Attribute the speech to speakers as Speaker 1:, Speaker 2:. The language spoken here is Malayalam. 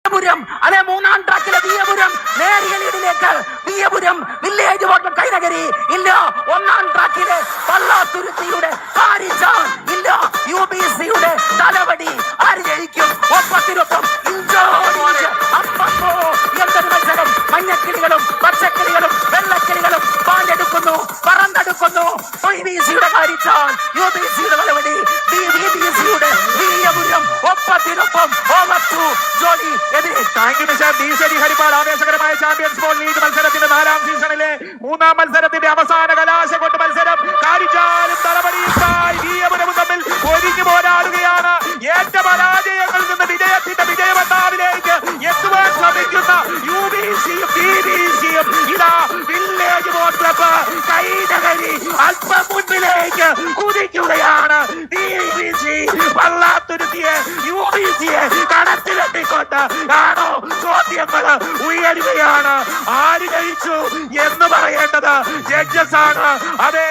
Speaker 1: അതെ, മൂന്നാം ട്രാക്കിലെ വിയപുരം നേരിയ ലീഡിലേക്ക്. വിയപുരം വില്ലേജ് വോട്ട് കൈനഗരി ഇല്ല. ഒന്നാം ട്രാക്കിലെ പള്ളാത്തുരുത്തിയുടെ പാരിച്ചാൻ ഇല്ല. UBC-യുടെ തലവടി ആര് ജയിക്കും? ഒപ്പത്തിനൊപ്പം ഇഞ്ചോടിഞ്ച് അപ്പോ എന്തൊരു മത്സരം! മഞ്ഞക്കിളികളും പച്ചക്കിളികളും വെള്ളക്കിളികളും പാലെടുക്കുന്നു, പറന്നെടുക്കുന്നു. UBC-യുടെ പാരിച്ചാൻ, UBC-യുടെ തലവടി, DBC-യുടെ വിയപുരം ഒപ്പത്തിനൊപ്പം ജോലി എതിരെ.
Speaker 2: ഹരിപ്പാട് ആവേശകരമായ ചാമ്പ്യൻസ് ബോൾ ലീഗ് മത്സരത്തിന്റെ 4ാം സീസണിലെ 3ാം മത്സരത്തിന്റെ അവസാന കലാശക്കൊട്ട് മത്സരം. കാരിച്ചാലും തലവടിയുമായി വിയപുരവും തമ്മിൽ ഒരിഞ്ഞു പോരാടുകയാണ്. ഏറ്റ പരാജയങ്ങളിൽ നിന്ന് വിജയത്തിന്റെ വിജയവട്ടാവിലേക്ക് എത്തുവാൻ ശ്രമിക്കുന്ന UBC-യും DBC-യും ഇതാ വില്ലേജ് ബോട്ട് ക്ലബ്ബ് കൈനഗരി അല്പം മുൻപിലേക്ക് കുതിക്കുകയാണ്. DBC പള്ളാത്തുരുത്തിയെ UBC-യെ കടത്തിലെത്തിക്കൊണ്ട് ആണോ ചോദ്യങ്ങൾ ഉയരുകയാണ്. ആര് ജയിച്ചു എന്ന് പറയേണ്ടത് ജഡ്ജസ് ആണ്. അതെ,